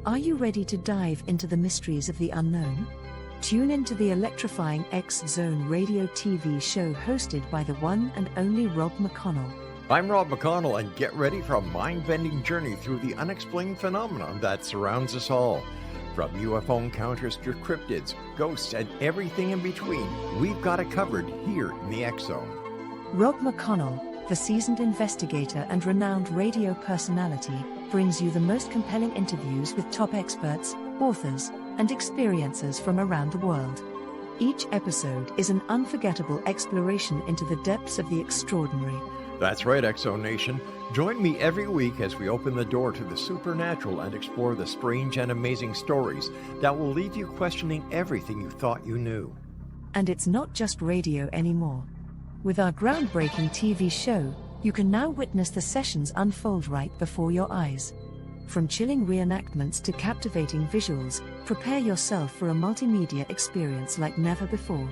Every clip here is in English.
Are you ready to dive into the mysteries of the unknown? Tune into the electrifying X-Zone radio TV show hosted by the one and only Rob McConnell. I'm Rob McConnell, and get ready for a mind-bending journey through the unexplained phenomenon that surrounds us all. From UFO encounters to cryptids, ghosts, and everything in between, we've got it covered here in the X-Zone. Rob McConnell, the seasoned investigator and renowned radio personality, brings you the most compelling interviews with top experts, authors, and experiencers from around the world. Each episode is an unforgettable exploration into the depths of the extraordinary. That's right, X-Zone Nation. Join me every week as we open the door to the supernatural and explore the strange and amazing stories that will leave you questioning everything you thought you knew. And it's not just radio anymore. With our groundbreaking TV show, you can now witness the sessions unfold right before your eyes. From chilling reenactments to captivating visuals, prepare yourself for a multimedia experience like never before.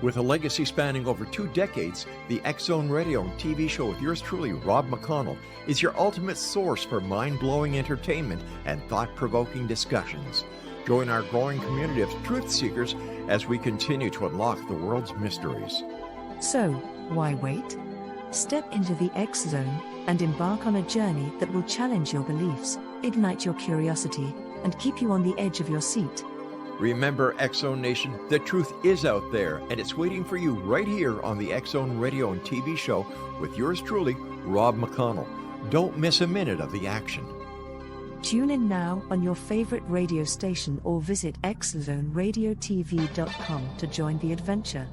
With a legacy spanning over 2 decades, the X-Zone radio and TV show with yours truly, Rob McConnell, is your ultimate source for mind-blowing entertainment and thought-provoking discussions. Join our growing community of truth seekers as we continue to unlock the world's mysteries. So, why wait? Step into the X-Zone and embark on a journey that will challenge your beliefs, ignite your curiosity, and keep you on the edge of your seat. Remember, X-Zone Nation, the truth is out there, and it's waiting for you right here on the X-Zone radio and TV show with yours truly, Rob McConnell. Don't miss a minute of the action. Tune in now on your favorite radio station or visit xzoneradiotv.com to join the adventure.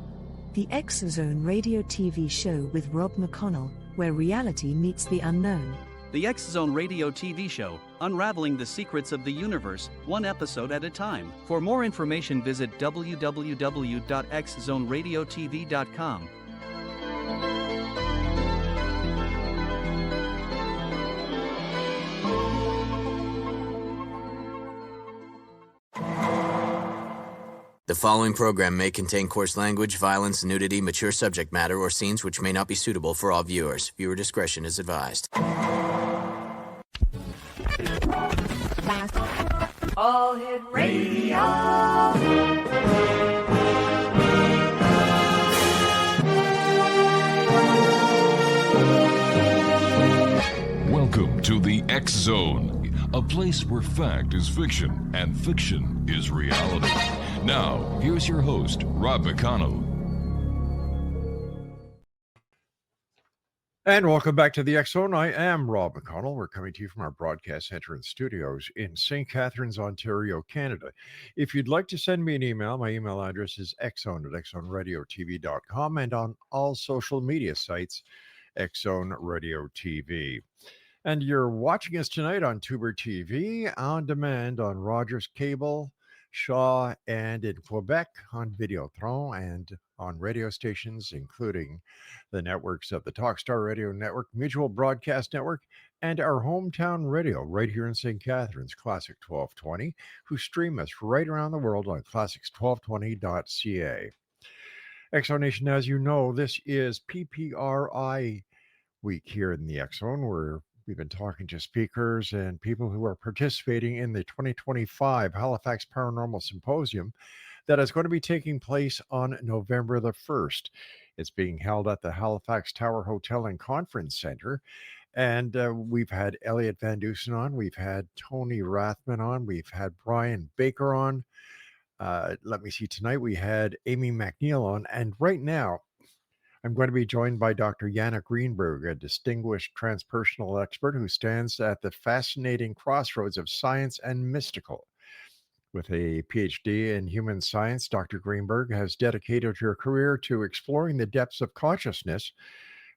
The X-Zone radio TV show with Rob McConnell, where reality meets the unknown. The X-Zone radio TV show, unraveling the secrets of the universe, one episode at a time. For more information, visit www.xzoneradiotv.com. The following program may contain coarse language, violence, nudity, mature subject matter, or scenes which may not be suitable for all viewers. Viewer discretion is advised. All Hit Radio. Welcome to the X-Zone, a place where fact is fiction and fiction is reality. Now, here's your host, Rob McConnell. And welcome back to the X-Zone. I am Rob McConnell. We're coming to you from our broadcast center and studios in St. Catharines, Ontario, Canada. If you'd like to send me an email, my email address is xzone@xzoneradiotv.com, and on all social media sites, X-Zone Radio TV. And you're watching us tonight on Tuber TV, on demand on Rogers Cable, Shaw, and in Quebec on Videotron, and on radio stations including the networks of the Talkstar Radio Network, Mutual Broadcast Network, and our hometown radio right here in St. Catharines, Classic 1220, who stream us right around the world on classics1220.ca. X-Zone Nation, as you know, this is PPRI week here in the X-Zone, where we've been talking to speakers and people who are participating in the 2025 Halifax Paranormal Symposium that is going to be taking place on November the 1st. It's being held at the Halifax Tower Hotel and Conference Center. And we've had Elliot Van Dusen on. We've had Tony Rathman on. We've had Brian Baker on. Let me see. Tonight we had Amy McNeil on. And right now, I'm going to be joined by Dr. Yana Greenberg, a distinguished transpersonal expert who stands at the fascinating crossroads of science and mystical. With a PhD in human science, Dr. Greenberg has dedicated her career to exploring the depths of consciousness,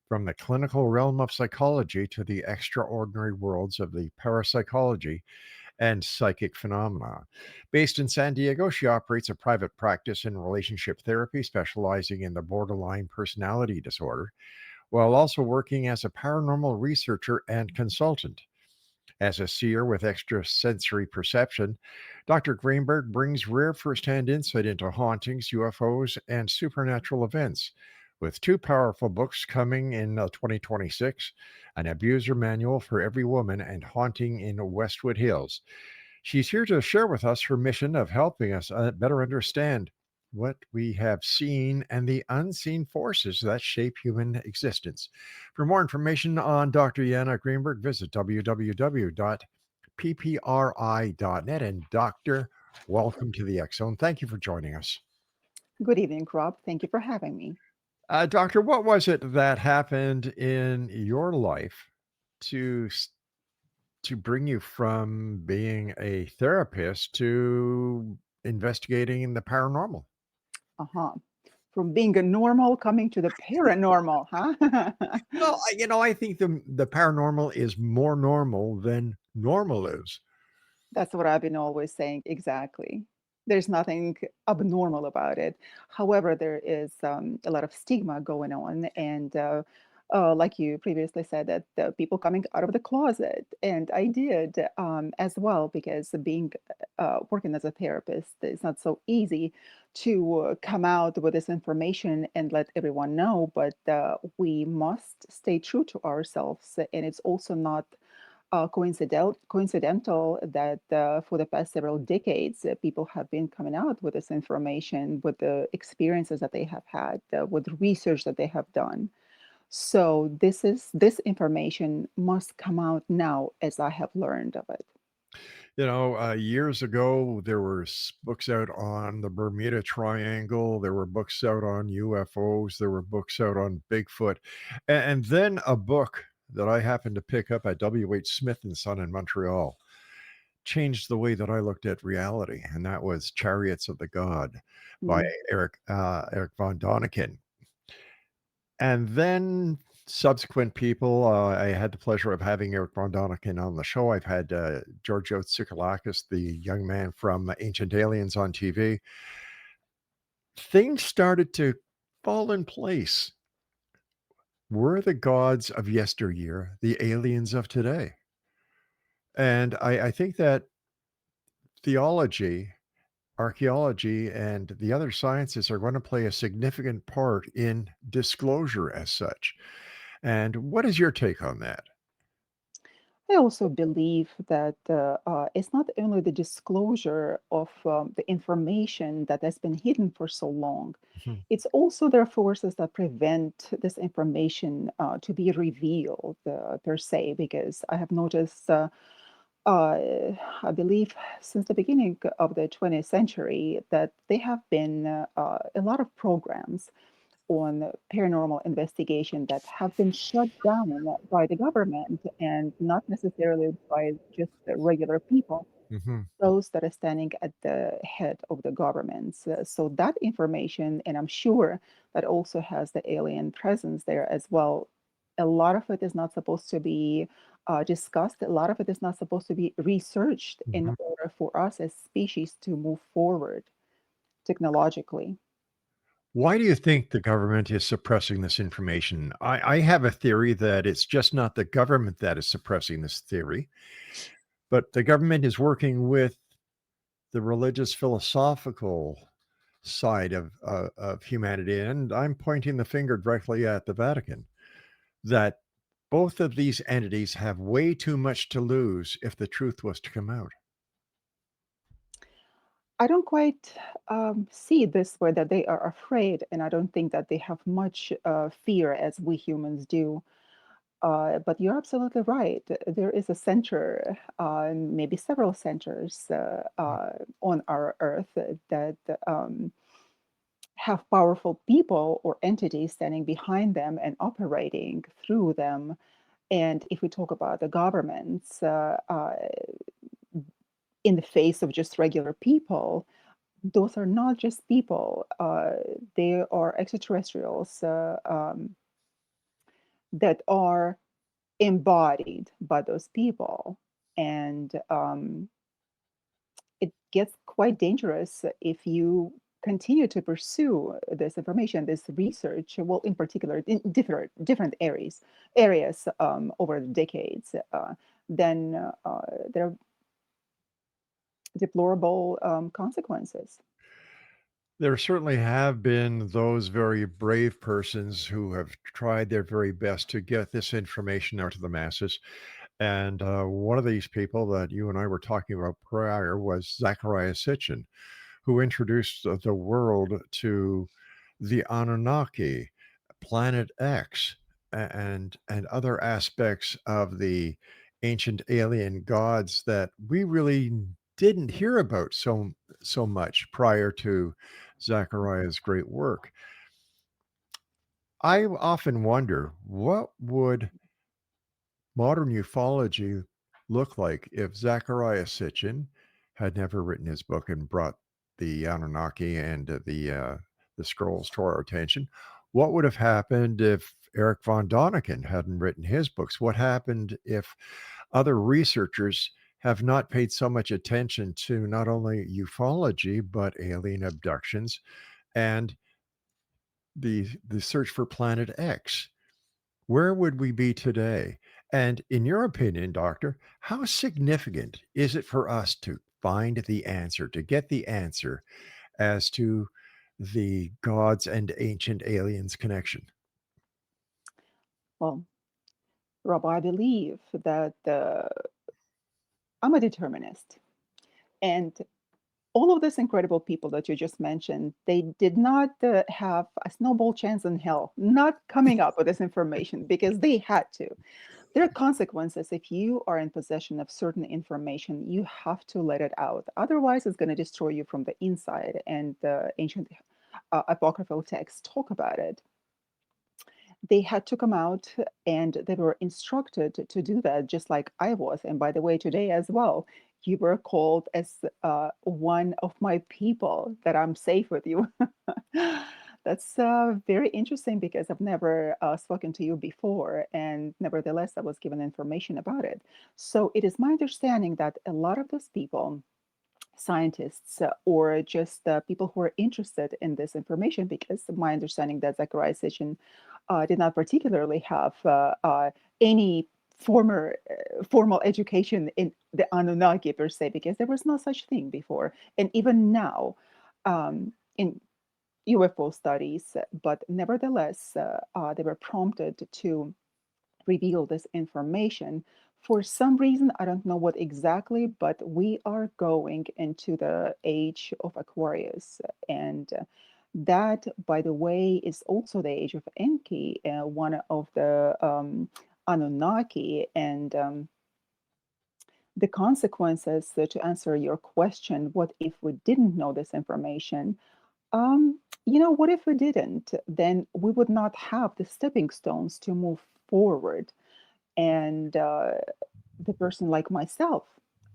from the clinical realm of psychology to the extraordinary worlds of the parapsychology and psychic phenomena. Based in San Diego, she operates a private practice in relationship therapy, specializing in the borderline personality disorder, while also working as a paranormal researcher and consultant. As a seer with extrasensory perception, Dr. Greenberg brings rare firsthand insight into hauntings, UFOs, and supernatural events, with 2 powerful books coming in 2026, An Abuser Manual for Every Woman and Haunting in Westwood Hills. She's here to share with us her mission of helping us better understand what we have seen and the unseen forces that shape human existence. For more information on Dr. Yana Greenberg, visit www.ppri.net. And Doctor, welcome to the X Zone. Thank you for joining us. Good evening, Rob. Thank you for having me. Doctor, what was it that happened in your life to bring you from being a therapist to investigating the paranormal? Uh-huh. From being a normal coming to the paranormal, huh? Well, I think the paranormal is more normal than normal is. That's what I've been always saying. Exactly. There's nothing abnormal about it. However, there is a lot of stigma going on, and like you previously said, that people coming out of the closet, and I did as well, because being working as a therapist, it's not so easy to come out with this information and let everyone know. But we must stay true to ourselves, and it's also not coincidental that for the past several decades, people have been coming out with this information, with the experiences that they have had, with the research that they have done. So this information must come out now, as I have learned of it. Years ago, there were books out on the Bermuda Triangle. There were books out on UFOs. There were books out on Bigfoot. And then a book that I happened to pick up at W.H. Smith and Son in Montreal changed the way that I looked at reality. And that was Chariots of the God by Mm. Eric von Däniken. And then subsequent people, I had the pleasure of having Eric von Däniken on the show. I've had Georgios Tsoukalakis, the young man from Ancient Aliens, on TV. Things started to fall in place. Were the gods of yesteryear the aliens of today? And I think that theology, archaeology, and the other sciences are going to play a significant part in disclosure as such. And what is your take on that? I also believe that it's not only the disclosure of the information that has been hidden for so long, Mhm. it's also there are forces that prevent this information to be revealed per se, because I have noticed, I believe, since the beginning of the 20th century, that there have been a lot of programs on paranormal investigation that have been shut down by the government, and not necessarily by just the regular people, Mhm. those that are standing at the head of the governments. So that information, and I'm sure that also has the alien presence there as well. A lot of it is not supposed to be discussed. A lot of it is not supposed to be researched in Mhm. order for us as species to move forward technologically. Why do you think the government is suppressing this information? I have a theory that it's just not the government that is suppressing this theory, but the government is working with the religious philosophical side of humanity. And I'm pointing the finger directly at the Vatican, that both of these entities have way too much to lose if the truth was to come out. I don't quite see it this way, that they are afraid, and I don't think that they have much fear as we humans do. But you're absolutely right. There is a center, maybe several centers on our Earth that have powerful people or entities standing behind them and operating through them. And if we talk about the governments, in the face of just regular people, those are not just people. They are extraterrestrials that are embodied by those people. And it gets quite dangerous if you continue to pursue this information, this research, well, in particular, in different areas over the decades. Then there are deplorable consequences. There certainly have been those very brave persons who have tried their very best to get this information out to the masses. And one of these people that you and I were talking about prior was Zachariah Sitchin, who introduced the world to the Anunnaki, Planet X, and other aspects of the ancient alien gods that we really didn't hear about so much prior to Zachariah's great work. I often wonder what would modern ufology look like if Zachariah Sitchin had never written his book and brought the Anunnaki and the scrolls to our attention? What would have happened if Eric von Däniken hadn't written his books? What happened if other researchers have not paid so much attention to not only ufology but alien abductions and the search for Planet X? Where would we be today? And in your opinion, doctor, how significant is it for us to find the answer, to get the answer as to the gods and ancient aliens connection? Well, Rob, I believe that I'm a determinist. And all of these incredible people that you just mentioned, they did not have a snowball chance in hell not coming up with this information because they had to. There are consequences if you are in possession of certain information. You have to let it out. Otherwise, it's going to destroy you from the inside. And the ancient apocryphal texts talk about it. They had to come out and they were instructed to do that, just like I was. And by the way, today as well, you were called as one of my people, that I'm safe with you. That's very interesting because I've never spoken to you before, and nevertheless, I was given information about it. So it is my understanding that a lot of those people, scientists or just people who are interested in this information, because my understanding that Zachariah Sitchin did not particularly have any formal education in the Anunnaki per se, because there was no such thing before. And even now, in UFO studies, but nevertheless, they were prompted to reveal this information. For some reason, I don't know what exactly, but we are going into the age of Aquarius. And that, by the way, is also the age of Enki, one of the Anunnaki. And the consequences, to answer your question, what if we didn't know this information? What if we didn't? Then we would not have the stepping stones to move forward. And the person like myself,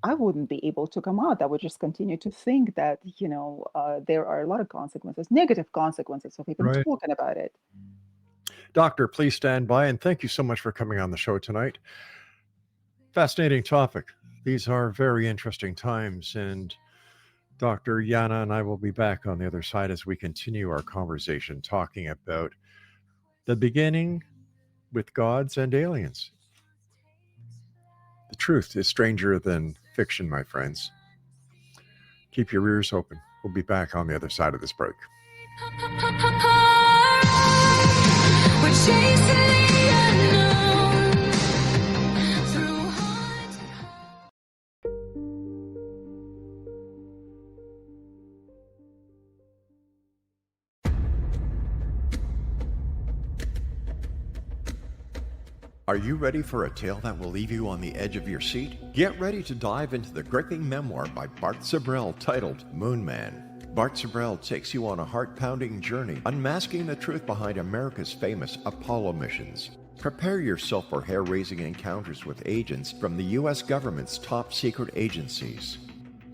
I wouldn't be able to come out. I would just continue to think that, there are a lot of consequences, negative consequences of even Right. talking about it. Doctor, please stand by and thank you so much for coming on the show tonight. Fascinating topic. These are very interesting times, and Dr. Yana and I will be back on the other side as we continue our conversation talking about the beginning with gods and aliens. The truth is stranger than fiction, my friends. Keep your ears open. We'll be back on the other side of this break. We're chasing the unknown through haunted. Are you ready for a tale that will leave you on the edge of your seat? Get ready to dive into the gripping memoir by Bart Sibrel titled Moon Man. Bart Sibrel takes you on a heart-pounding journey, unmasking the truth behind America's famous Apollo missions. Prepare yourself for hair-raising encounters with agents from the U.S. government's top secret agencies.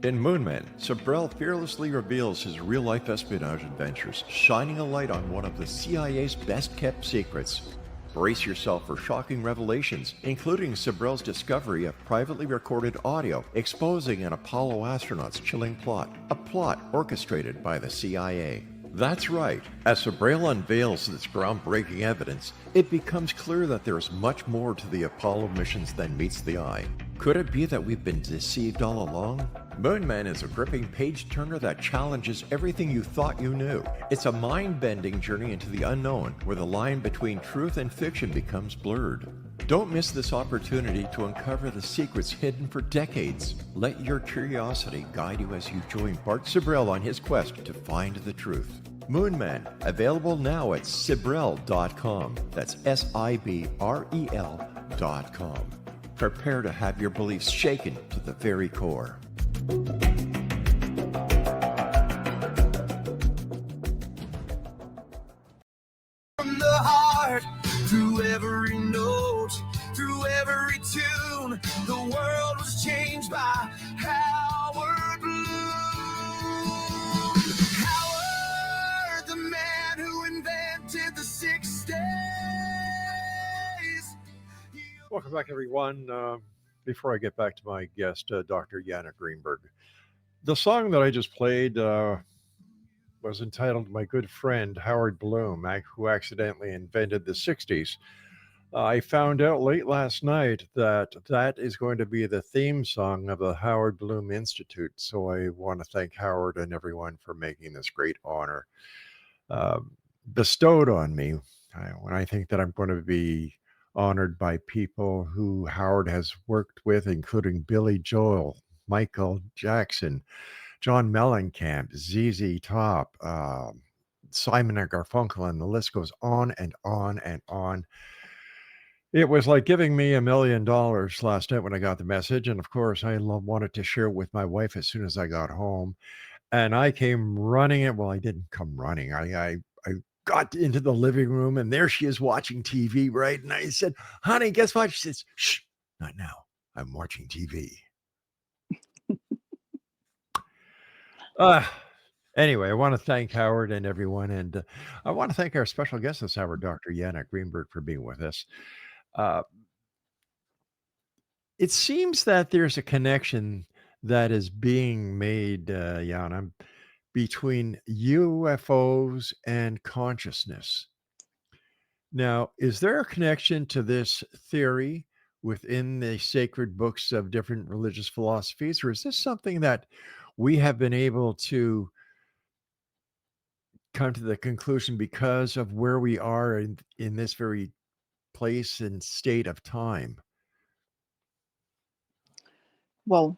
In Moonman, Sibrel fearlessly reveals his real-life espionage adventures, shining a light on one of the CIA's best-kept secrets. Brace yourself for shocking revelations, including Sibrel's discovery of privately recorded audio exposing an Apollo astronaut's chilling plot, a plot orchestrated by the CIA. That's right. As Sibrel unveils this groundbreaking evidence, it becomes clear that there is much more to the Apollo missions than meets the eye. Could it be that we've been deceived all along? Moonman is a gripping page turner that challenges everything you thought you knew. It's a mind bending journey into the unknown, where the line between truth and fiction becomes blurred. Don't miss this opportunity to uncover the secrets hidden for decades. Let your curiosity guide you as you join Bart Sibrel on his quest to find the truth. Moonman, available now at Sibrel.com. That's Sibrel.com. Prepare to have your beliefs shaken to the very core. From the heart, through every note, through every tune, the world was changed by Howard Bloom. Howard, the man who invented the 6 days. Welcome back, everyone. Before I get back to my guest, Dr. Yana Greenberg, the song that I just played was entitled My Good Friend Howard Bloom, who accidentally invented the 60s. I found out late last night that that is going to be the theme song of the Howard Bloom Institute. So I want to thank Howard and everyone for making this great honor bestowed on me. When I think that I'm going to be honored by people who Howard has worked with, including Billy Joel, Michael Jackson, John Mellencamp, ZZ Top, Simon and Garfunkel, and the list goes on and on and on. It was like giving me $1 million last night when I got the message. And of course, I wanted to share it with my wife as soon as I got home. And I came running in. Well, I didn't come running. I got into the living room, and there she is watching TV, right? And I said, honey, guess what? She says, shh, not now. I'm watching TV. Anyway, I want to thank Howard and everyone. And I want to thank our special guest this hour, Dr. Yana Greenberg, for being with us. It seems that there's a connection that is being made, Yana, between UFOs and consciousness. Now, is there a connection to this theory within the sacred books of different religious philosophies, or is this something that we have been able to come to the conclusion because of where we are in this very place and state of time? Well,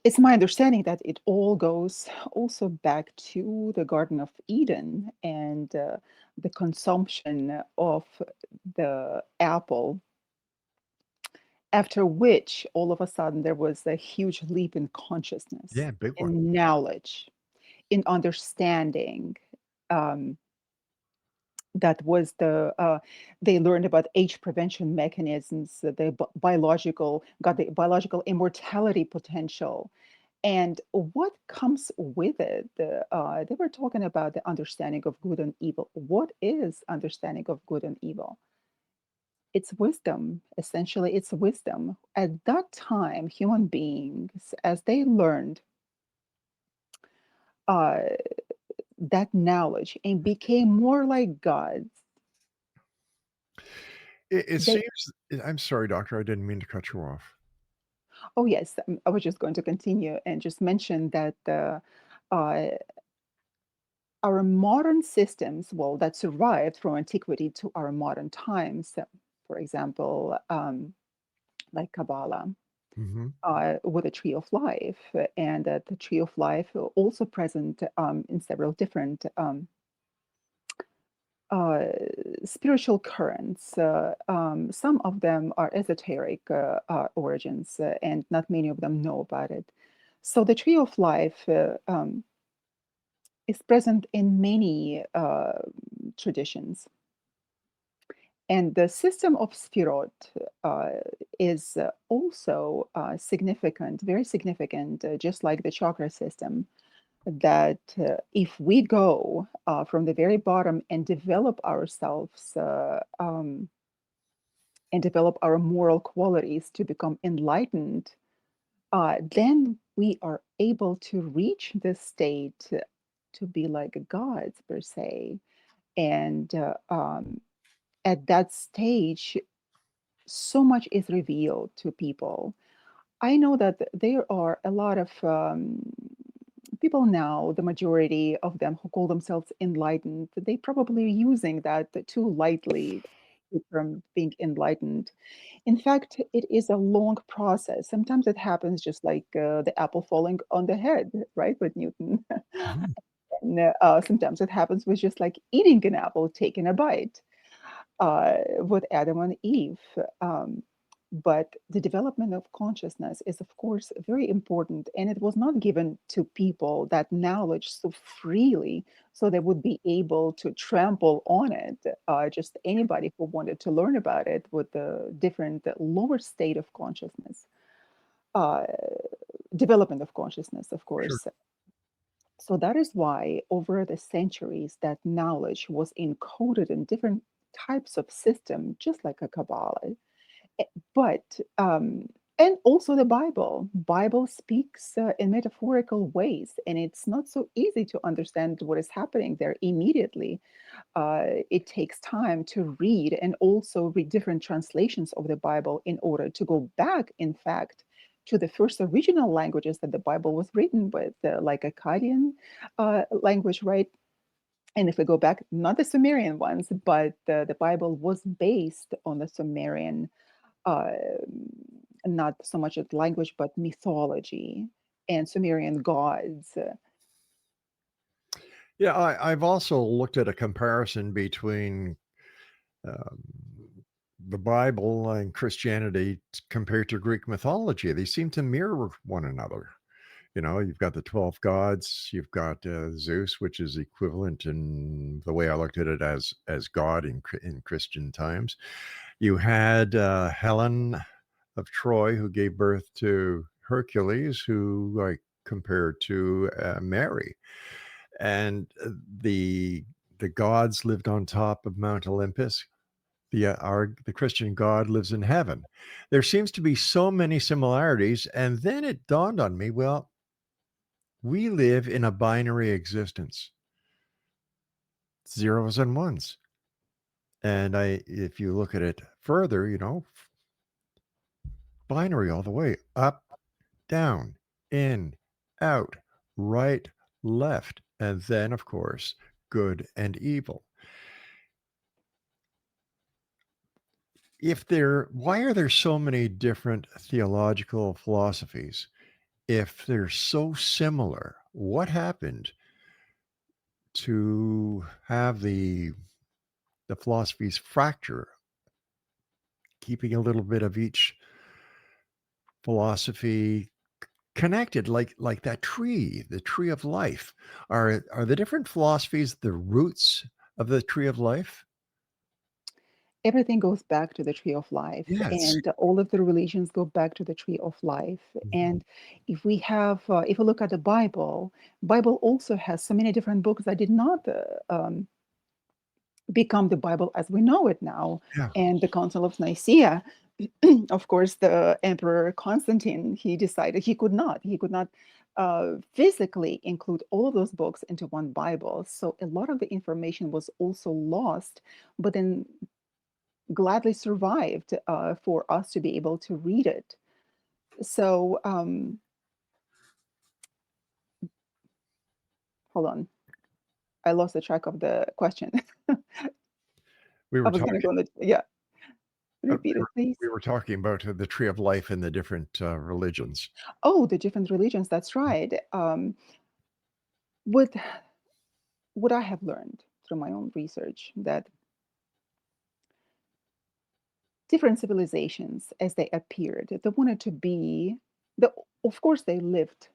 it's my understanding that it all goes also back to the Garden of Eden and the consumption of the apple, after which all of a sudden there was a huge leap in consciousness, Yeah, big one. in knowledge, in understanding. Um, that was they learned about age prevention mechanisms, the biological immortality potential, and what comes with it. They were talking about the understanding of good and evil. What is understanding of good and evil? It's wisdom. Essentially, it's wisdom. At that time, human beings, as they learned uh, that knowledge and became more like gods, It they seems, I'm sorry, doctor, I didn't mean to cut you off. Oh, yes. I was just going to continue and just mention that uh, our modern systems, well, that survived from antiquity to our modern times, for example, like Kabbalah, Hmm. with the Tree of Life, and the Tree of Life also present in several different uh, spiritual currents. Some of them are esoteric origins, and not many of them know about it. So the Tree of Life is present in many traditions. And the system of Sfirot is also significant, very significant, just like the chakra system, that if we go from the very bottom and develop ourselves and develop our moral qualities to become enlightened, then we are able to reach this state to be like gods per se. And at that stage, so much is revealed to people. I know that there are a lot of people now, the majority of them who call themselves enlightened, they probably are using that too lightly, the term being enlightened. In fact, it is a long process. Sometimes it happens just like the apple falling on the head, right, with Newton. Mhm. And sometimes it happens with just like eating an apple, taking a bite with Adam and Eve. Um, but the development of consciousness is, of course, very important. And it was not given to people that knowledge so freely, so they would be able to trample on it. Just anybody who wanted to learn about it with the different lower state of consciousness, uh, development of consciousness, of Sure. course. So that is why over the centuries that knowledge was encoded in different types of system, just like a Kabbalah. Eh, But and also the Bible speaks in metaphorical ways, and it's not so easy to understand what is happening there immediately. It takes time to read and also read different translations of the Bible in order to go back, in fact, to the first original languages that the Bible was written with, like Akkadian language, right? And if we go back, not the Sumerian ones, but the Bible was based on the Sumerian, uh, not so much as language, but mythology and Sumerian gods. Yeah, I've also looked at a comparison between um, the Bible and Christianity compared to Greek mythology. They seem to mirror one another. You know, you've got the 12 gods, you've got Zeus, which is equivalent in the way I looked at it as God in Christian times. You had Helen of Troy, who gave birth to Hercules, who I compared to Mary, and the gods lived on top of Mount Olympus. The Christian God lives in heaven. There seems to be so many similarities, and then it dawned on me, well, we live in a binary existence, zeros and ones. And if you look at it further, binary all the way up, down, in, out, right, left, and then, of course, good and evil. Why are there so many different theological philosophies if they're so similar? What happened to have the philosophies fracture, keeping a little bit of each philosophy connected, like that tree, the tree of life? Are the different philosophies the roots of the tree of life? Everything goes back to the tree of life, Yes. and all of the religions go back to the tree of life. And if we look at the Bible also has so many different books that did not become the Bible as we know it now. Yeah. And the Council of Nicaea, of course, the Emperor Constantine, he could not physically include all of those books into one Bible. So a lot of the information was also lost, but then gladly survived for us to be able to read it. So, hold on, I lost the track of the question. We I were was going to talking go on the, yeah, we repeat it, please. were talking about the tree of life in the different religions. Oh, the different religions, that's right. What, what I have learned through my own research that different civilizations, as they appeared, they wanted to be, the, of course, they lived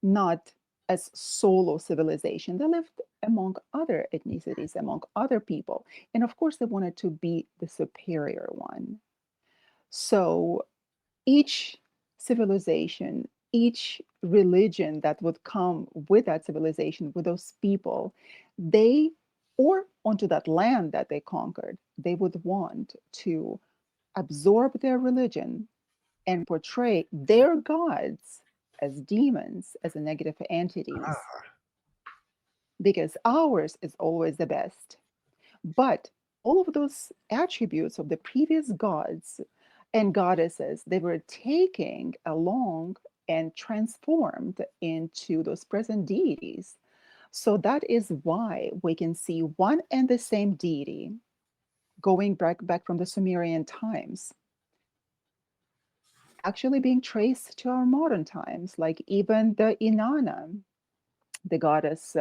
not as solo civilization. They lived among other ethnicities, among other people. And of course, they wanted to be the superior one. So each civilization, each religion that would come with that civilization, with those people, they, or onto that land that they conquered, they would want to absorb their religion and portray their gods as demons, as a negative entities, Ah, because ours is always the best. But all of those attributes of the previous gods, and goddesses, they were taking along and transformed into those present deities. So that is why we can see one and the same deity going back from the Sumerian times, actually being traced to our modern times, like even the Inanna, the goddess,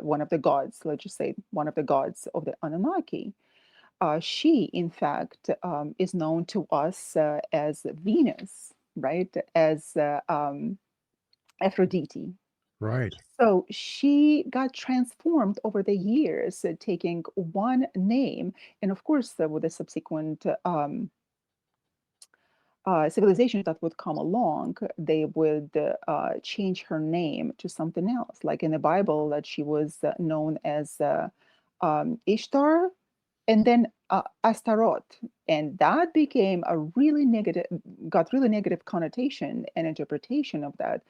one of the gods, let's just say one of the gods of the Anunnaki. She, in fact, is known to us as Venus, right? As Aphrodite. Right. So she got transformed over the years, taking one name, and of course, with the subsequent civilizations that would come along, they would change her name to something else. Like in the Bible, that she was known as Ishtar, and then Astaroth, and that became a really negative, got really negative connotation and interpretation of that.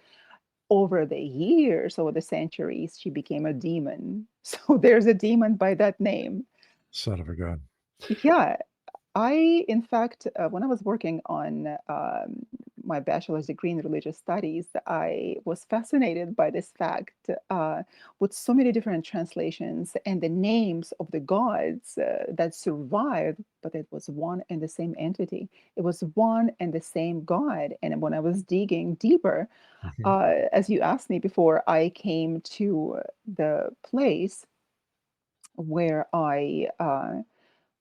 Over the years, over the centuries, she became a demon. So there's a demon by that name. Son of a gun. Yeah, in fact, when I was working on my bachelor's degree in religious studies, I was fascinated by this fact with so many different translations and the names of the gods that survived, but it was one and the same entity. It was one and the same god. And when I was digging deeper, as you asked me before, I came to the place where I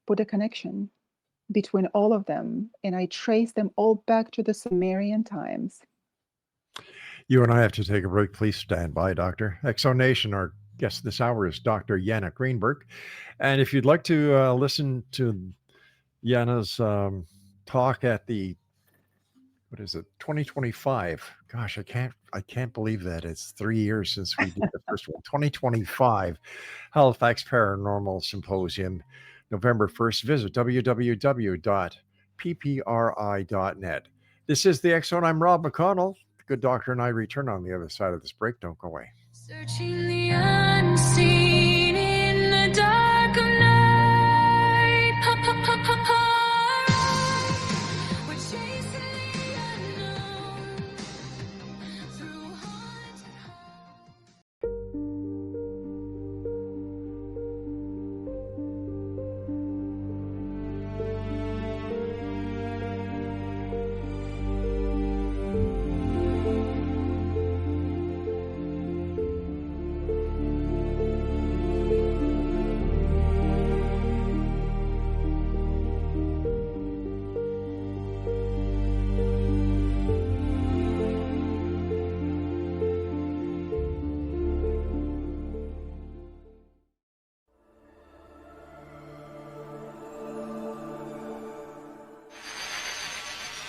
put a connection between all of them, and I trace them all back to the Sumerian times. You and I have to take a break. Please stand by, Doctor. Exonation, our guest this hour is Dr. Yana Greenberg. And if you'd like to listen to Yana's talk at the, what is it, 2025? Gosh, I can't believe that. It's 3 years since we did the first one. 2025 Halifax Paranormal Symposium, November 1st. Visit www.ppri.net. This is the X Zone. I'm Rob McConnell. The good doctor and I return on the other side of this break. Don't go away. Searching the unseen in the dark of night. We're chasing the unknown through haunted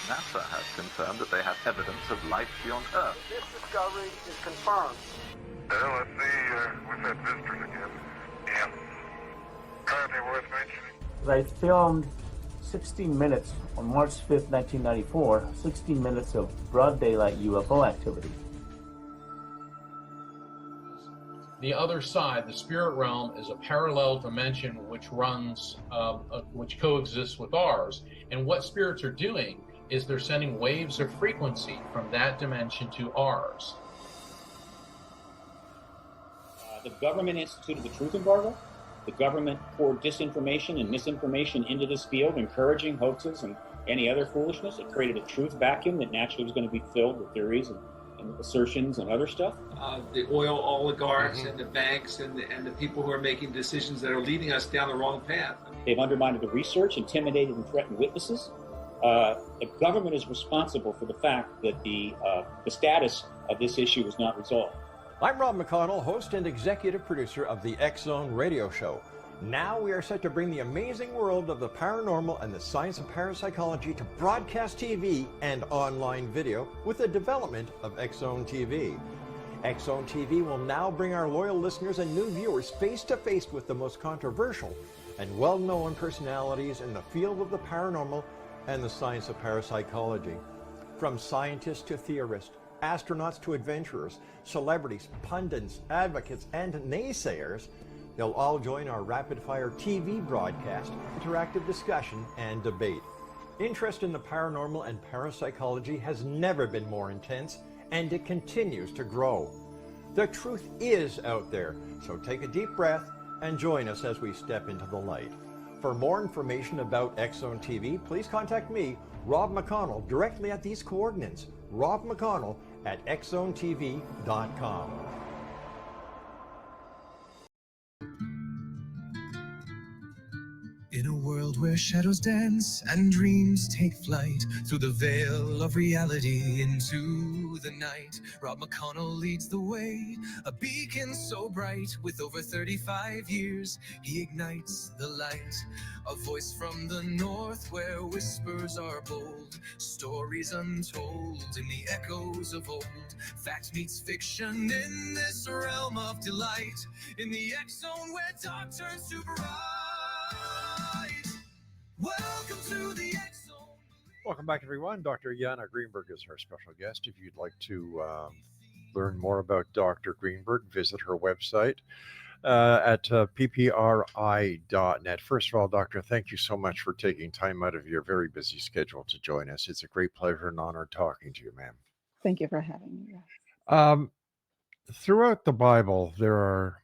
NASA has confirmed that they have evidence of life beyond Earth. This discovery is confirmed. Well, let's see, we've had visitors again. Yeah. Anything worth mentioning? I filmed 16 minutes on March 5th, 1994, 16 minutes of broad daylight UFO activity. The other side, the spirit realm, is a parallel dimension which runs, which coexists with ours. And what spirits are doing is they're sending waves of frequency from that dimension to ours. The government instituted the truth embargo. The government poured disinformation and misinformation into this field, encouraging hoaxes and any other foolishness. It created a truth vacuum that naturally was going to be filled with theories and assertions and other stuff. The oil oligarchs and the banks and the people who are making decisions that are leading us down the wrong path. They've undermined the research, intimidated and threatened witnesses. The government is responsible for the fact that the status of this issue is not resolved. I'm Rob McConnell, host and executive producer of the X Zone radio show. Now we are set to bring the amazing world of the paranormal and the science of parapsychology to broadcast TV and online video with the development of X Zone TV. X Zone TV will now bring our loyal listeners and new viewers face to face with the most controversial and well-known personalities in the field of the paranormal and the science of parapsychology. From scientists to theorists, astronauts to adventurers, celebrities, pundits, advocates, and naysayers, they'll all join our rapid-fire TV broadcast, interactive discussion, and debate. Interest in the paranormal and parapsychology has never been more intense, and it continues to grow. The truth is out there, so take a deep breath and join us as we step into the light. For more information about X Zone TV, please contact me, Rob McConnell, directly at these coordinates, Rob McConnell at xzonetv.com. In a world where shadows dance and dreams take flight through the veil of reality into the night, Rob McConnell leads the way, a beacon so bright. With over 35 years, he ignites the light. A voice from the north where whispers are bold, stories untold in the echoes of old. Fact meets fiction in this realm of delight, in the X Zone where dark turns to bright. Welcome to the X Zone. Welcome back, everyone. Dr. Yana Greenberg is our special guest. If you'd like to learn more about Dr. Greenberg, visit her website at ppri.net. First of all, Doctor, thank you so much for taking time out of your very busy schedule to join us. It's a great pleasure and honor talking to you, ma'am. Thank you for having me. Yes. Throughout the Bible, there are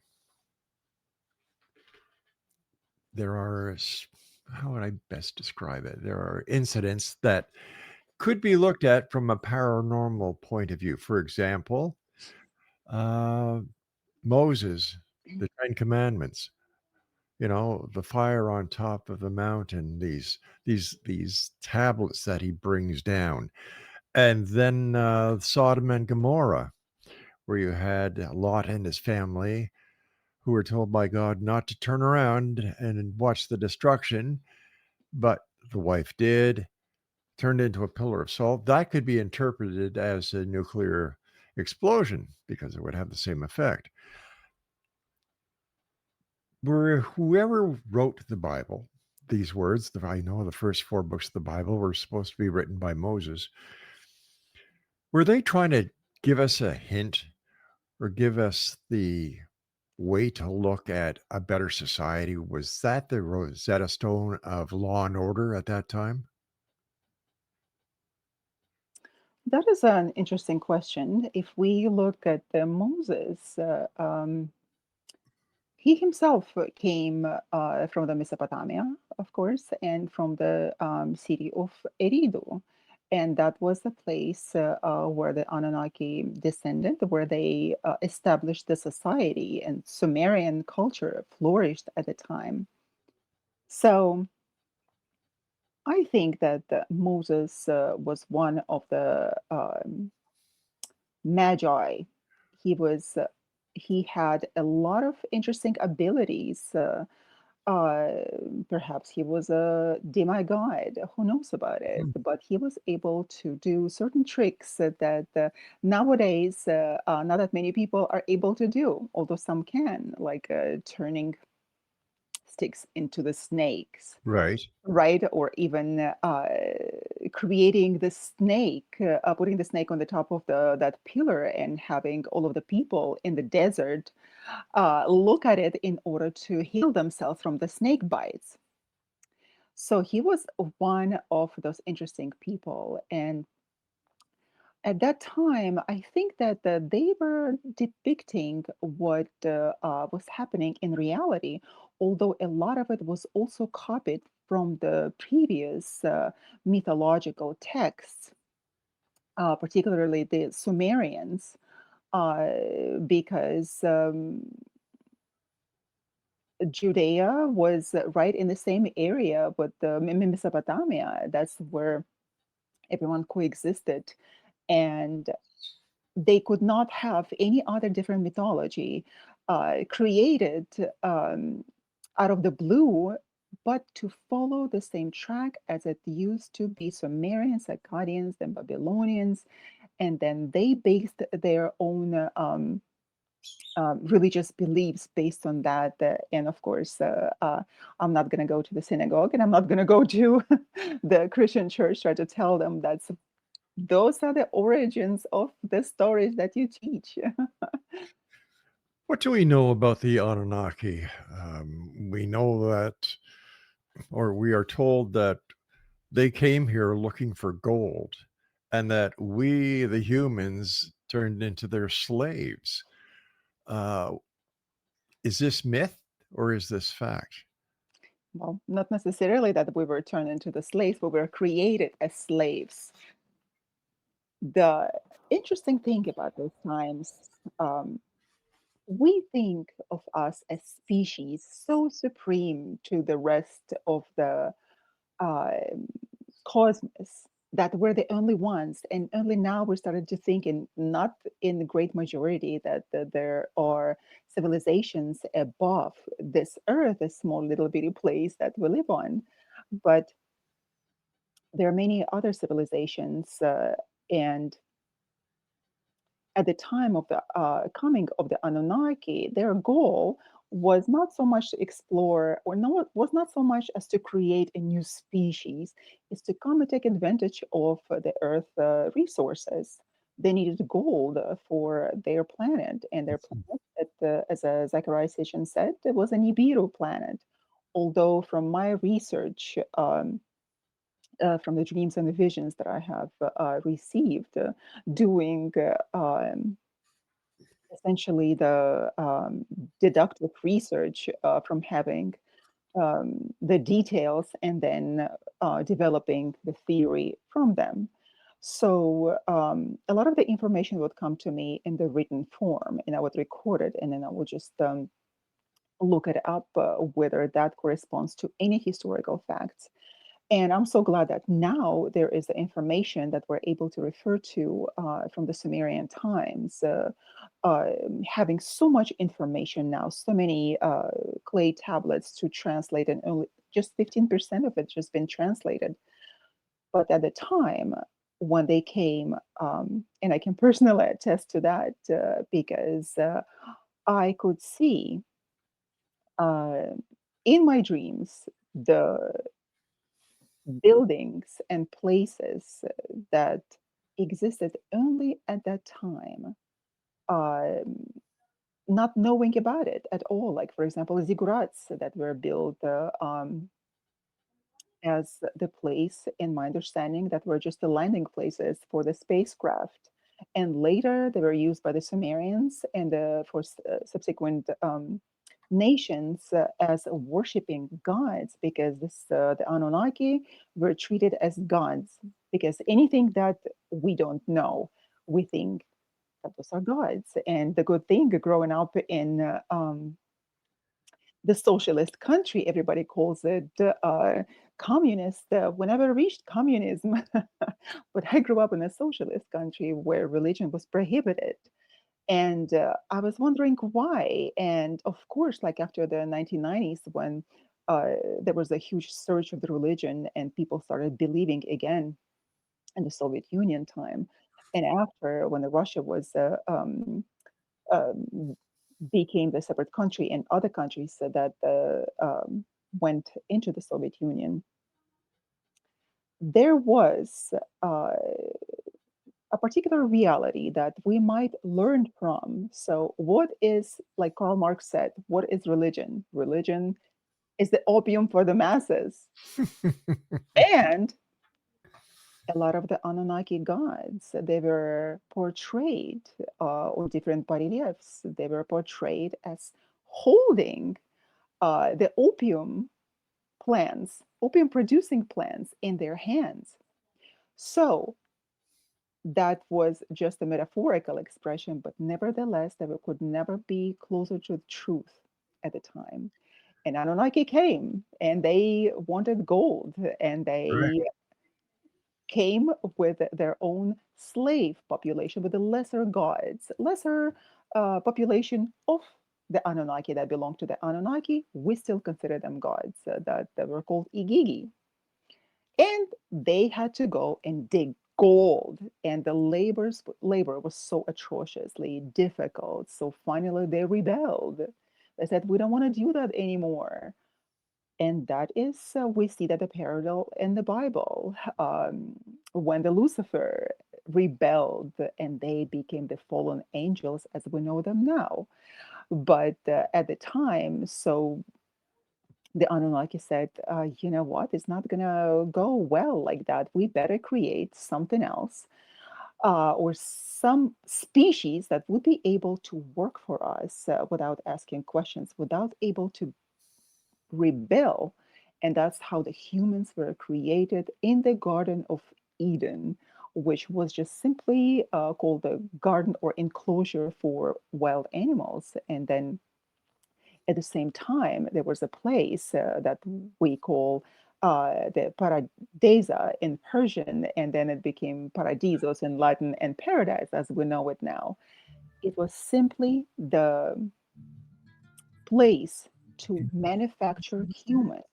how would I best describe it? There are incidents that could be looked at from a paranormal point of view. For example, Moses, the Ten Commandments, the fire on top of the mountain, these tablets that he brings down, and then Sodom and Gomorrah, where you had Lot and his family who were told by God not to turn around and watch the destruction, but the wife did, turned into a pillar of salt. That could be interpreted as a nuclear explosion because it would have the same effect. Whoever wrote the Bible, these words, I know the first 4 books of the Bible were supposed to be written by Moses. Were they trying to give us a hint or give us the way to look at a better society? Was that the Rosetta Stone of law and order at that time? That is an interesting question. If we look at Moses, he himself came from the Mesopotamia, of course, and from the city of Eridu. And that was the place where the Anunnaki descended, where they established the society, and Sumerian culture flourished at the time. So I think that Moses was one of the magi. He was he had a lot of interesting abilities. Perhaps he was a demigod. Who knows about it? But he was able to do certain tricks that nowadays not that many people are able to do. Although some can, like turning sticks into the snakes, Right. right? Or even creating the snake, putting the snake on the top of that pillar and having all of the people in the desert look at it in order to heal themselves from the snake bites. So he was one of those interesting people. And at that time, I think that they were depicting what was happening in reality, although a lot of it was also copied from the previous mythological texts, particularly the Sumerians, because Judea was right in the same area with the Mesopotamia. That's where everyone coexisted. And they could not have any other different mythology created out of the blue, but to follow the same track as it used to be Sumerians, Akkadians, then Babylonians, and then they based their own religious beliefs based on that. And of course, I'm not going to go to the synagogue and I'm not going to go to the Christian church try to tell them those are the origins of the stories that you teach. What do we know about the Anunnaki? We know that, or we are told that they came here looking for gold, and that we, the humans, turned into their slaves. Uh, is this myth or is this fact? Well, not necessarily that we were turned into the slaves, but we were created as slaves. The interesting thing about those times, um, we think of us as species so supreme to the rest of the um, cosmos that we're the only ones, and only now we're starting to think, in not in the great majority, that there are civilizations above this earth, a small little bitty place that we live on, but there are many other civilizations, and at the time of the coming of the Anunnaki, their goal was not so much to explore, or no, was not so much as to create a new species, is to come and take advantage of the Earth resources. They needed gold for their planet, and their planet, as Zachariah Sitchin said, it was a Nibiru planet. Although, from my research, from the dreams and the visions that I have received doing essentially the deductive research from having the details and then developing the theory from them. So a lot of the information would come to me in the written form, and I would record it, and then I would just look it up whether that corresponds to any historical facts. And I'm so glad that now there is the information that we're able to refer to from the Sumerian times, having so much information now, so many clay tablets to translate, and only just 15% of it just been translated. But at the time when they came, and I can personally attest to that because I could see uh, in my dreams the buildings and places that existed only at that time, um, not knowing about it at all. Like, for example, ziggurats that were built as the place, in my understanding, that were just the landing places for the spacecraft. And later they were used by the Sumerians and for subsequent nations as worshiping gods, because the Anunnaki were treated as gods, because anything that we don't know, we think that those are gods. And the good thing growing up in the socialist country, everybody calls it communist. Whenever I reached communism, but I grew up in a socialist country where religion was prohibited. And I was wondering why. And of course, like after the 1990s, when there was a huge surge of the religion and people started believing again in the Soviet Union time. And after, when the Russia was um, became the separate country, and other countries that went into the Soviet Union, there was uh, a particular reality that we might learn from. So, what is, like Karl Marx said, what is religion? Religion is the opium for the masses. And a lot of the Anunnaki gods, they were portrayed, or different bas-reliefs, they were portrayed as holding the opium plants, opium producing plants in their hands. So that was just a metaphorical expression, but nevertheless, they could never be closer to the truth at the time. And Anunnaki came and they wanted gold, and Right. they came with their own slave population, with the lesser gods, lesser population of the Anunnaki that belonged to the Anunnaki. We still consider them gods that were called Igigi. And they had to go and dig gold, and the labor was so atrociously difficult. So finally they rebelled. They said, we don't want to do that anymore. And that is, we see that the parallel in the Bible, when the Lucifer rebelled and they became the fallen angels as we know them now. But at the time, so The Anunnaki said, you know what, it's not going to go well like that. We better create something else, or some species that would be able to work for us without asking questions, without able to rebel. And that's how the humans were created in the Garden of Eden, which was just simply called the garden or enclosure for wild animals. And then at the same time, there was a place that we call the Paradisa in Persian, and then it became Paradisos in Latin and paradise as we know it now. It was simply the place to manufacture humans.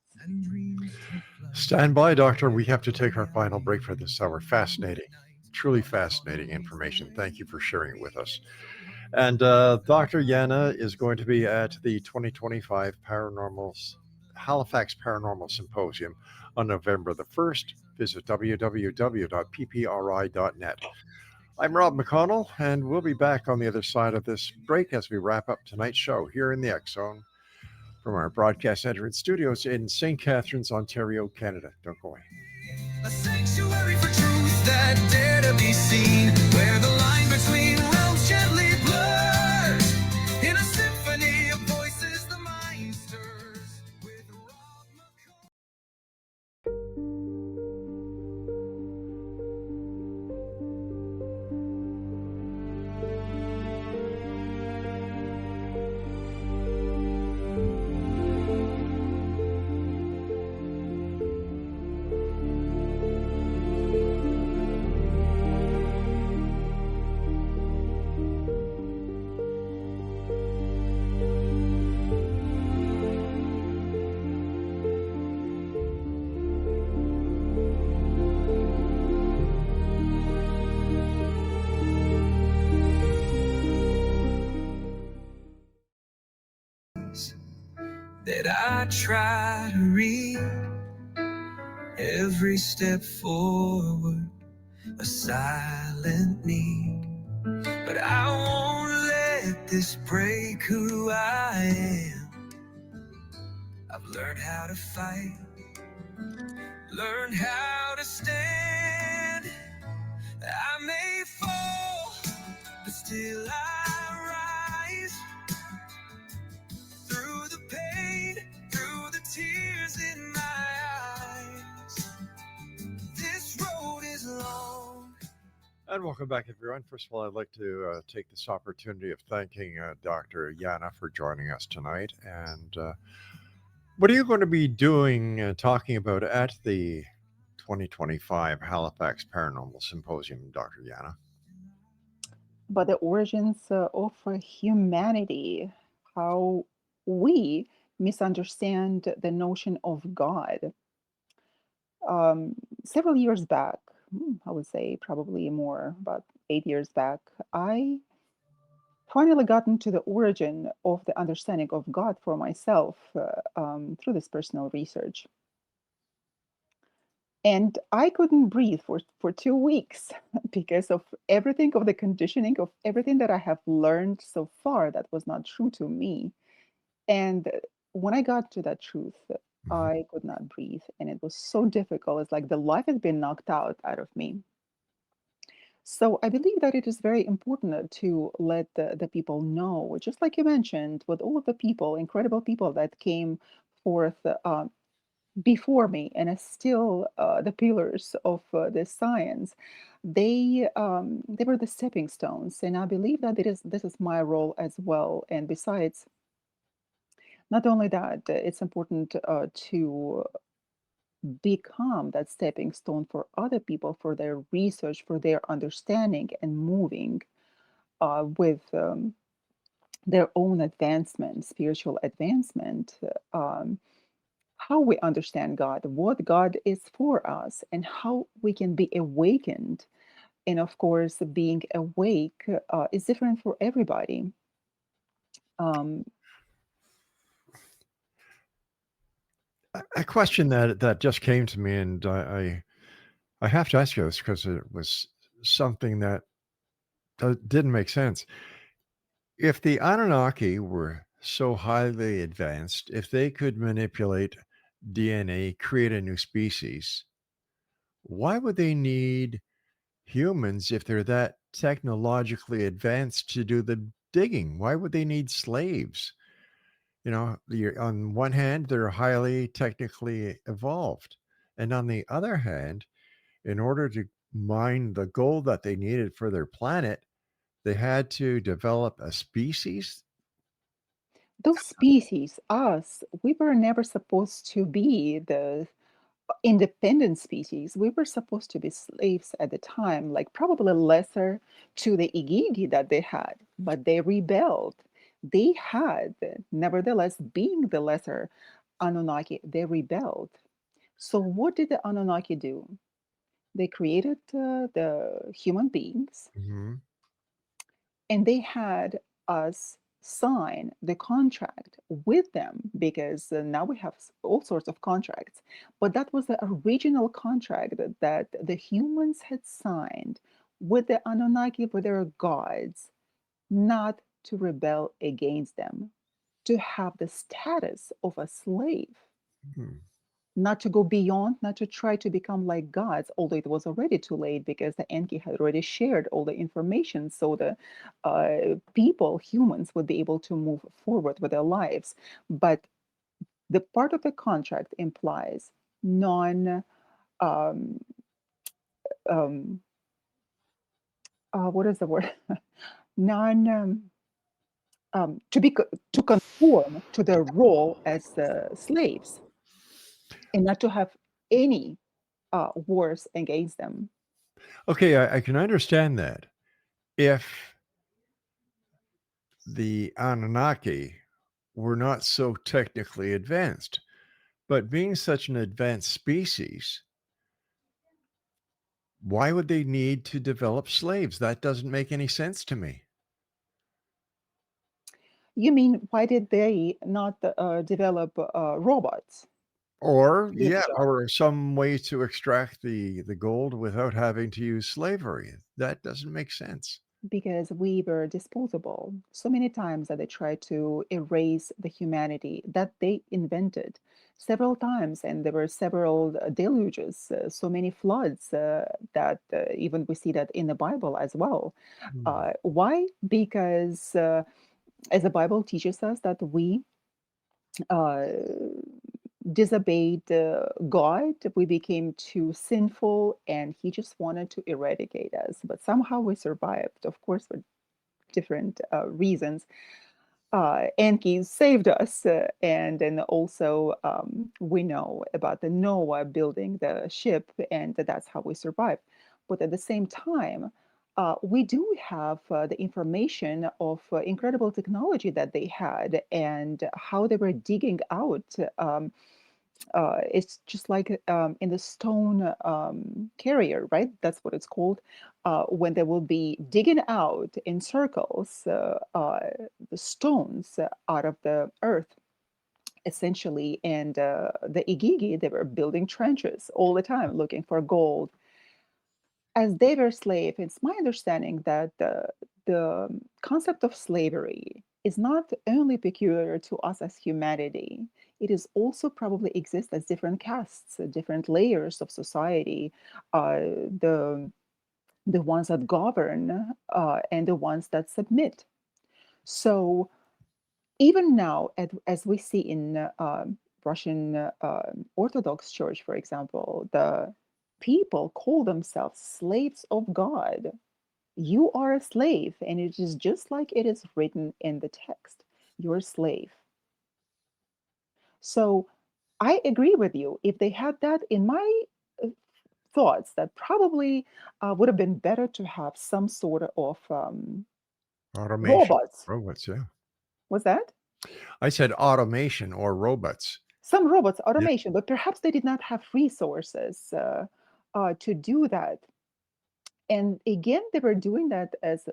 Stand by, Doctor. We have to take our final break for this hour. Fascinating, truly fascinating information. Thank you for sharing it with us. And Dr. Yana is going to be at the 2025 Halifax Paranormal Symposium on November the 1st. Visit www.ppri.net. I'm Rob McConnell, and we'll be back on the other side of this break as we wrap up tonight's show here in the X Zone from our broadcast center and studios in St. Catharines, Ontario, Canada. Don't go away. A sanctuary for truth that dare to be seen, where the line between realms gently blurs. In a symphony of voices, the mind stirs with Rob McConnell. That I try to read every step forward, a silent need, but I won't let this break who I am. I've learned how to fight, learned how to stand. I may fall, but still I rise. Through the pain, through the tears in my eyes, this road is long. And welcome back, everyone. First of all, I'd like to take this opportunity of thanking Dr. Yana for joining us tonight. And what are you going to be doing, talking about at the 2025 Halifax Paranormal Symposium, Dr. Yana? But the origins of humanity, how we misunderstand the notion of God. Several years back, I would say probably more, about 8 years back, I finally got into the origin of the understanding of God for myself through this personal research. And I couldn't breathe for 2 weeks because of everything, of the conditioning, of everything that I have learned so far that was not true to me. And when I got to that truth, I could not breathe. And it was so difficult. It's like the life had been knocked out of me. So I believe that it is very important to let the people know, just like you mentioned, with all of the people, incredible people that came forth before me and as still the pillars of this science. They were the stepping stones, and I believe that this is my role as well. And besides, not only that, it's important to become that stepping stone for other people, for their research, for their understanding, and moving with their own advancement, spiritual advancement. How we understand God, what God is for us, and how we can be awakened. And of course, being awake is different for everybody. Um, A question that just came to me, and I have to ask you this because it was something that didn't make sense. If the Anunnaki were so highly advanced, if they could manipulate DNA, create a new species, why would they need humans if they're that technologically advanced to do the digging? Why would they need slaves? On one hand, they're highly technically evolved. And on the other hand, in order to mine the gold that they needed for their planet, they had to develop a species. Those species, us, we were never supposed to be the independent species. We were supposed to be slaves at the time, like probably lesser to the Igigi that they had, but they rebelled. They had, nevertheless, being the lesser Anunnaki, they rebelled. So, what did the Anunnaki do? They created the human beings, Mhm. and they had us sign the contract with them because now we have all sorts of contracts. But that was the original contract that the humans had signed with the Anunnaki, with their gods, not to rebel against them, to have the status of a slave, Hmm. not to go beyond, not to try to become like gods, although it was already too late because the Enki had already shared all the information so the people, humans, would be able to move forward with their lives. But the part of the contract implies non, um, um, what is the word? non, to conform to their role as slaves and not to have any wars against them. Okay, I can understand that. If the Anunnaki were not so technically advanced, but being such an advanced species, why would they need to develop slaves? That doesn't make any sense to me. You mean why did they not develop robots Or to do the yeah, job? or some way to extract the gold without having to use slavery. That doesn't make sense. Because we were disposable. So many times that they tried to erase the humanity that they invented. Several times, and there were several deluges, so many floods that even we see that in the Bible as well. Hmm. Why? Because as the Bible teaches us that we uh, disobeyed God, we became too sinful, and He just wanted to eradicate us. But somehow we survived, of course, for different reasons. Enki saved us, and then also we know about the Noah building the ship, and that's how we survived. But at the same time, we do have the information of incredible technology that they had and how they were digging out. It's just like in the stone carrier, right? That's what it's called. When they will be digging out in circles the stones out of the earth, essentially. And the Igigi, they were building trenches all the time looking for gold. As they were slaves, it's my understanding that the concept of slavery is not only peculiar to us as humanity, it is also probably exists as different castes, different layers of society, the ones that govern and the ones that submit. So even now, as we see in Russian Orthodox Church, for example, the people call themselves slaves of God. You are a slave, and it is just like it is written in the text. You're a slave. So I agree with you. If they had that in my uh, thoughts, that probably would have been better to have some sort of Automation, robots. robots, yeah. Was that? I said automation or robots. Some robots, Yeah. automation, but perhaps they did not have resources to do that. And again, they were doing that as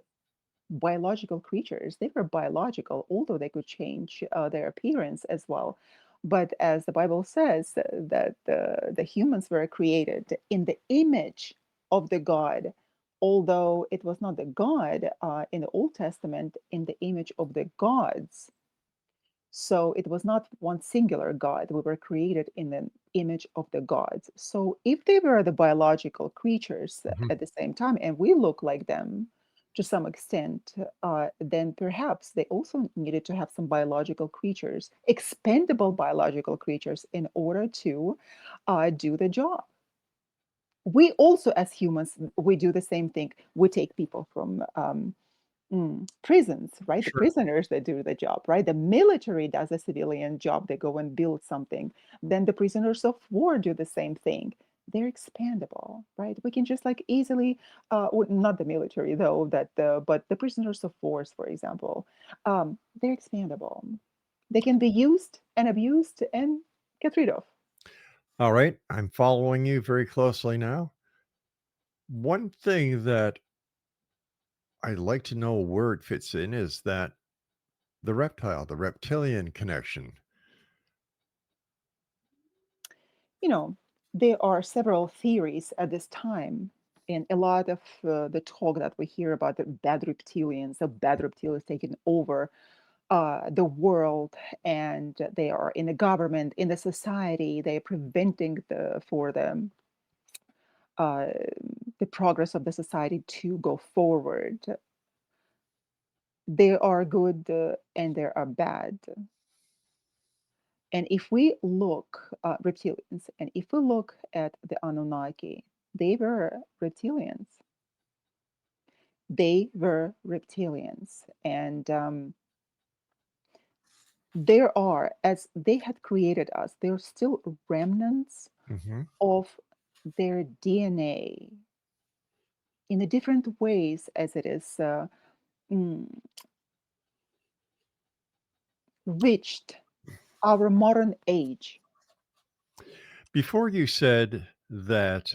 biological creatures. They were biological, although they could change their appearance as well. But as the Bible says, that the humans were created in the image of the God, although it was not the God in the Old Testament, in the image of the gods. So it was not one singular God. We were created in the image of the gods. So if they were the biological creatures Mhm. at the same time, and we look like them to some extent, then perhaps they also needed to have some biological creatures, expendable biological creatures, in order to do the job. We also, as humans, we do the same thing. We take people from prisons, right? The Sure. prisoners that do the job, right? The military does a civilian job. They go and build something. Then the prisoners of war do the same thing. They're expandable, right? We can just like easily, well, not the military though, but the prisoners of wars, for example, they're expandable. They can be used and abused and get rid of. All right. I'm following you very closely now. One thing that I'd like to know where it fits in is that the reptilian connection. You know, there are several theories at this time, and a lot of the talk that we hear about the bad reptilians taking over the world, and they are in the government, in the society. They are preventing uh, the progress of the society to go forward. There are good and there are bad. And if we look reptilians, and if we look at the Anunnaki, they were reptilians. They were reptilians, and there are, as they had created us, there are still remnants Hmm. of their DNA in the different ways as it is mm, reached our modern age. Before you said that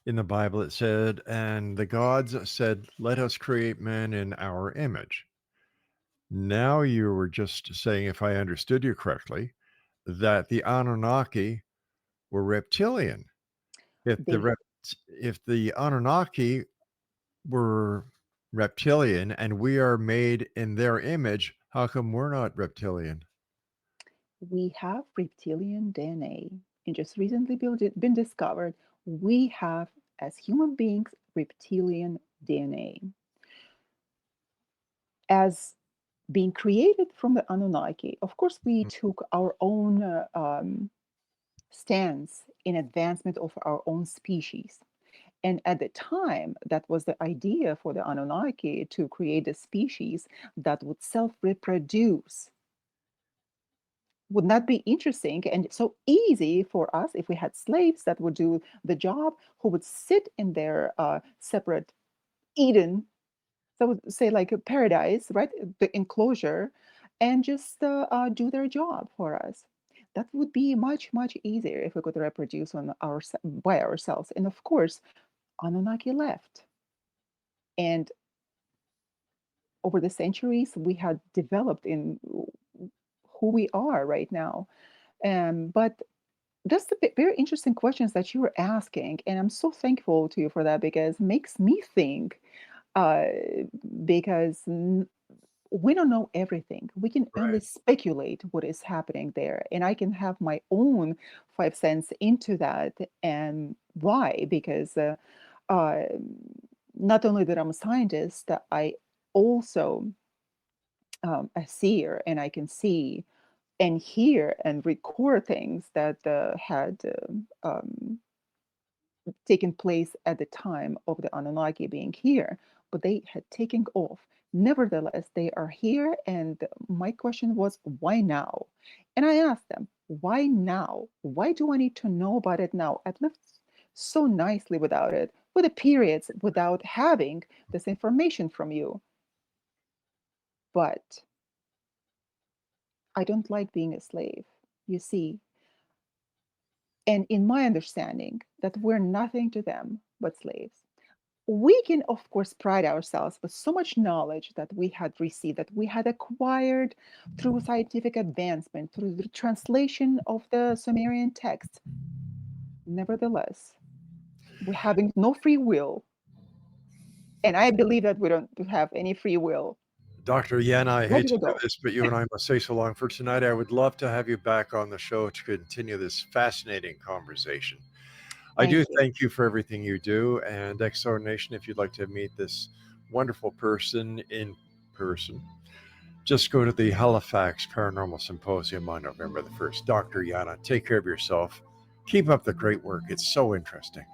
in the Bible it said, and the gods said, let us create man in our image. Now you were just saying, if I understood you correctly, that the Anunnaki were reptilian. If the They if the Anunnaki were reptilian and we are made in their image, how come we're not reptilian? we have reptilian DNA, and just recently been discovered we have, as human beings, reptilian DNA. As being created from the Anunnaki, of course, we took our own stance in advancement of our own species. And at the time, that was the idea for the Anunnaki, to create a species that would self reproduce. Would not be interesting and so easy for us if we had slaves that would do the job, who would sit in their separate Eden, so I would say like a paradise, right? The enclosure, and just do their job for us. That would be much, much easier if we could reproduce by ourselves. And of course, Anunnaki left. And over the centuries, we had developed in who we are right now. But that's the very interesting questions that you were asking, and I'm so thankful to you for that because it makes me think. Uh, because we don't know everything. We can only Right. speculate what is happening there, and I can have my own 5 cents into that. And why? Because uh, not only that I'm a scientist, I also a seer, and I can see and hear and record things that had taken place at the time of the Anunnaki being here, but they had taken off. Nevertheless, they are here, and my question was, why now? And I asked them, why now? Why do I need to know about it now? I've lived so nicely without it, with the periods, without having this information from you. But I don't like being a slave, you see. And in my understanding, that we're nothing to them but slaves. We can, of course, pride ourselves with so much knowledge that we had received, that we had acquired through scientific advancement, through the translation of the Sumerian text. Nevertheless, we're having no free will. And I believe that we don't have any free will. Dr. Yana, I Where hate do to we do go? this, but you and I must say so long for tonight. I would love to have you back on the show to continue this fascinating conversation. I do Thank you. thank you for everything you do. And Exo Nation, if you'd like to meet this wonderful person in person, just go to the Halifax Paranormal Symposium on November the 1st. Dr. Yana, take care of yourself. Keep up the great work. It's so interesting.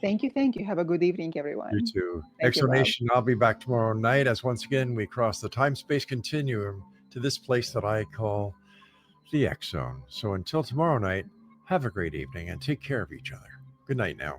Thank you. Thank you. Have a good evening, You everyone. too. Thank you, Exo Rob. Nation, I'll be back tomorrow night as once again we cross the time-space continuum to this place that I call the X Zone. So until tomorrow night, have a great evening and take care of each other. Good night now.